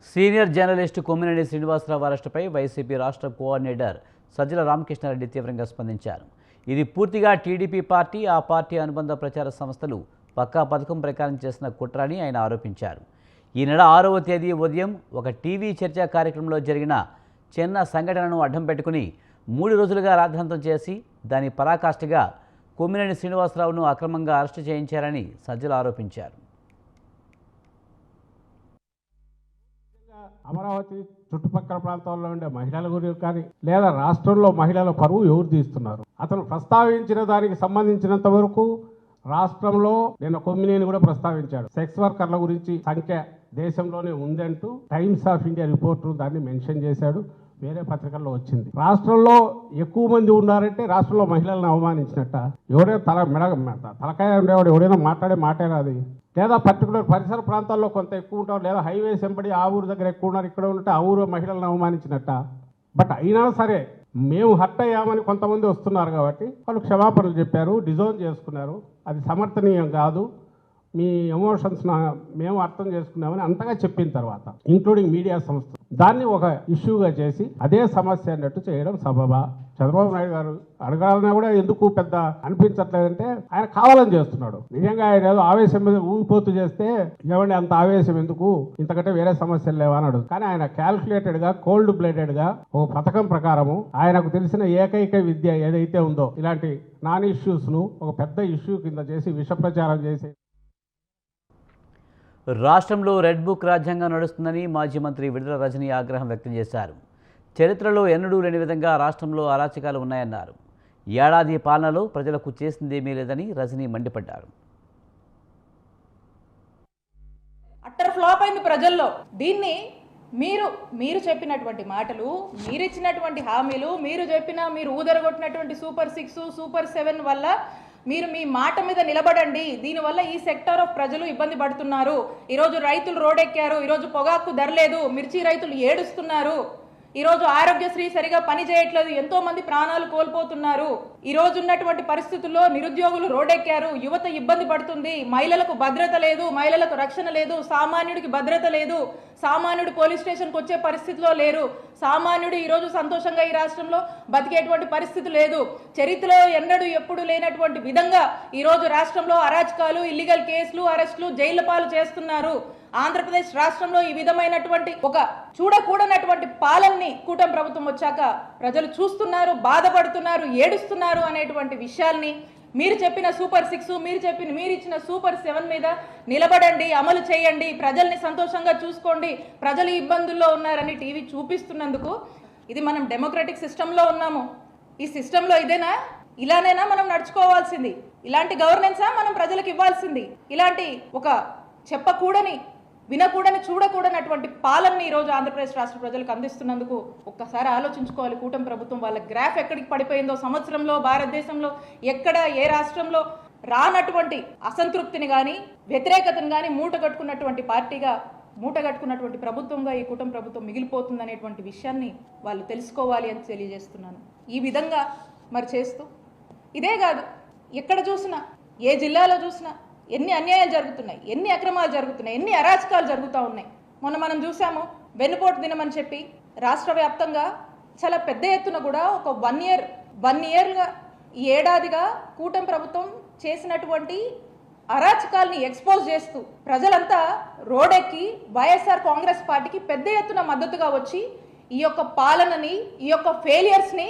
Senior journalist Kommineni Srinivasa Rao అరెస్టుపై వైసీపీ రాష్ట్ర coordinator Sajjala Ramakrishna Reddy తీవ్రంగా స్పందించారు. ఇది పూర్తిగా టీడీపీ పార్టీ, ఆ పార్టీ అనుబంధ ప్రచార సంస్థలు పక్కా పథకం ప్రకారం చేసిన కుట్ర అని ఆయన ఆరోపించారు. ఈ నెల 6వ తేదీ ఉదయం ఒక టీవీ చర్చా కార్యక్రమంలో జరిగిన చిన్న సంఘటనను అడ్డం పెట్టుకుని 3 రోజులుగా రాద్ధాంతం చేసి దాని పరాకాష్ఠగా కొమ్మినేని శ్రీనివాసరావును అక్రమంగా అరెస్టు చేయించారని సజ్జల ఆరోపించారు. అమరావతి చుట్టుపక్కల ప్రాంతాల్లో ఉండే మహిళల గురించి కానీ లేదా రాష్ట్రంలో మహిళల పరువు ఎవరు తీస్తున్నారు? అతను ప్రస్తావించిన దానికి సంబంధించినంత వరకు రాష్ట్రంలో నిన్న కొమ్మినేని కూడా ప్రస్తావించాడు. సెక్స్ వర్కర్ల గురించి సంఖ్య దేశంలోనే ఉందంటూ టైమ్స్ ఆఫ్ ఇండియా రిపోర్టు దాన్ని మెన్షన్ చేశాడు. వేరే పత్రికల్లో వచ్చింది. రాష్ట్రంలో ఎక్కువ మంది ఉన్నారంటే రాష్ట్రంలో మహిళలను అవమానించినట్ట. ఎవరైనా తలకాయ ఉండేవాడు ఎవడైనా మాట్లాడే మాటేనా అది? లేదా పర్టికులర్ పరిసర ప్రాంతాల్లో కొంత ఎక్కువ ఉంటారు, లేదా హైవేస్ వెంబడి ఆ ఊరు దగ్గర ఎక్కువ ఉన్నారు, ఇక్కడ ఉంటే ఆ ఊరు మహిళలను అవమానించినట్ట. బట్ అయినా సరే మేము హర్ట్ అయ్యామని కొంతమంది వస్తున్నారు కాబట్టి వాళ్ళు క్షమాపణలు చెప్పారు, డిజోన్ చేసుకున్నారు. అది సమర్థనీయం కాదు, మీ ఎమోషన్స్ మేము అర్థం చేసుకున్నామని అంతగా చెప్పిన తర్వాత ఇంక్లూడింగ్ మీడియా సంస్థ దాన్ని ఒక ఇష్యూగా చేసి అదే సమస్య అన్నట్టు చేయడం సబబా? చంద్రబాబు నాయుడు గారు అడగాలన్నా కూడా ఎందుకు పెద్ద అనిపించట్లేదంటే ఆయన కావాలని చేస్తున్నాడు. నిజంగా ఆయన ఏదో ఆవేశం మీద ఊగిపోతూ చేస్తే ఏమండి అంత ఆవేశం ఎందుకు, ఇంతకంటే వేరే సమస్యలు లేవా అన్నాడు. కానీ ఆయన క్యాల్కులేటెడ్గా, కోల్డ్ బ్లడెడ్గా ఒక పథకం ప్రకారము ఆయనకు తెలిసిన ఏకైక విద్య ఏదైతే ఉందో ఇలాంటి నాన్ ఇష్యూస్ను ఒక పెద్ద ఇష్యూ కింద చేసి విష ప్రచారం చేసి రాష్ట్రంలో రెడ్ బుక్ రాజ్యాంగం నడుస్తుందని మాజీ మంత్రి విడుదల రజనీ ఆగ్రహం వ్యక్తం చేశారు. చరిత్రలో ఎన్నడూ లేని విధంగా రాష్ట్రంలో అరాచకాలు ఉన్నాయన్నారు. ఏడాది పాలనలో ప్రజలకు చేసిందేమీ లేదని రజనీ మండిపడ్డారు. అట్టర్ ఫ్లాప్ అయింది ప్రజల్లో. దీన్ని మీరు చెప్పినటువంటి మాటలు, మీరు ఇచ్చినటువంటి హామీలు, మీరు ఊదరగొట్టినటువంటి సూపర్ 6, సూపర్ 7 వల్ల మీరు మీ మాట మీద నిలబడండి. దీనివల్ల ఈ సెక్టార్ ఆఫ్ ప్రజలు ఇబ్బంది పడుతున్నారు. ఈరోజు రైతులు రోడ్డెక్కారు, ఈరోజు పొగాకు ధర లేదు, మిర్చి రైతులు ఏడుస్తున్నారు, ఈరోజు ఆరోగ్యశ్రీ సరిగా పని చేయట్లేదు, ఎంతో మంది ప్రాణాలు కోల్పోతున్నారు. ఈ రోజు ఉన్నటువంటి పరిస్థితుల్లో నిరుద్యోగులు రోడ్డెక్కారు, యువత ఇబ్బంది పడుతుంది, మహిళలకు భద్రత లేదు, మహిళలకు రక్షణ లేదు, సామాన్యుడికి భద్రత లేదు, సామాన్యుడు పోలీస్ స్టేషన్కి వచ్చే పరిస్థితిలో లేరు, సామాన్యుడు ఈరోజు సంతోషంగా ఈ రాష్ట్రంలో బతికేటువంటి పరిస్థితి లేదు. చరిత్రలో ఎన్నడూ ఎప్పుడు లేనటువంటి విధంగా ఈరోజు రాష్ట్రంలో అరాచకాలు, ఇల్లీగల్ కేసులు, అరెస్టులు, జైళ్ల పాలు చేస్తున్నారు. ఆంధ్రప్రదేశ్ రాష్ట్రంలో ఈ విధమైనటువంటి ఒక చూడకూడనటువంటి పాలనని కూటమి ప్రభుత్వం వచ్చాక ప్రజలు చూస్తున్నారు, బాధపడుతున్నారు, ఏడుస్తున్నారు అనేటువంటి విషయాల్ని మీరు చెప్పిన సూపర్ 6, మీరు ఇచ్చిన సూపర్ 7 మీద నిలబడండి, అమలు చేయండి, ప్రజల్ని సంతోషంగా చూసుకోండి, ప్రజలు ఇబ్బందుల్లో ఉన్నారని టీవీ చూపిస్తున్నందుకు ఇది మనం డెమోక్రటిక్ సిస్టంలో ఉన్నాము. ఈ సిస్టంలో ఇదేనా? ఇలానేనా మనం నడుచుకోవాల్సింది? ఇలాంటి గవర్నెన్సా మనం ప్రజలకు ఇవ్వాల్సింది? ఇలాంటి ఒక చెప్పకూడని, వినకూడని, చూడకూడనటువంటి పాలనని ఈరోజు ఆంధ్రప్రదేశ్ రాష్ట్ర ప్రజలకు అందిస్తున్నందుకు ఒక్కసారి ఆలోచించుకోవాలి. కూటమి ప్రభుత్వం వాళ్ళ గ్రాఫ్ ఎక్కడికి పడిపోయిందో, సంవత్సరంలో భారతదేశంలో ఎక్కడ ఏ రాష్ట్రంలో రానటువంటి అసంతృప్తిని కానీ వ్యతిరేకతను కానీ మూటగట్టుకున్నటువంటి పార్టీగా, మూటగట్టుకున్నటువంటి ప్రభుత్వంగా ఈ కూటమి ప్రభుత్వం మిగిలిపోతుందనేటువంటి విషయాన్ని వాళ్ళు తెలుసుకోవాలి అని తెలియజేస్తున్నాను. ఈ విధంగా మరి చేస్తూ ఇదే కాదు, ఎక్కడ చూసినా, ఏ జిల్లాలో చూసినా ఎన్ని అన్యాయాలు జరుగుతున్నాయి, ఎన్ని అక్రమాలు జరుగుతున్నాయి, ఎన్ని అరాచకాలు జరుగుతూ ఉన్నాయి. మొన్న మనం చూసాము, వెన్నుపోటు దినమని చెప్పి రాష్ట్ర వ్యాప్తంగా చాలా పెద్ద ఎత్తున కూడా ఒక వన్ ఇయర్గా ఈ ఏడాదిగా కూటమి ప్రభుత్వం చేసినటువంటి అరాచకాల్ని ఎక్స్పోజ్ చేస్తూ ప్రజలంతా రోడెక్కి వైఎస్ఆర్ కాంగ్రెస్ పార్టీకి పెద్ద ఎత్తున మద్దతుగా వచ్చి ఈ యొక్క పాలనని, ఈ యొక్క ఫెయిలియర్స్ని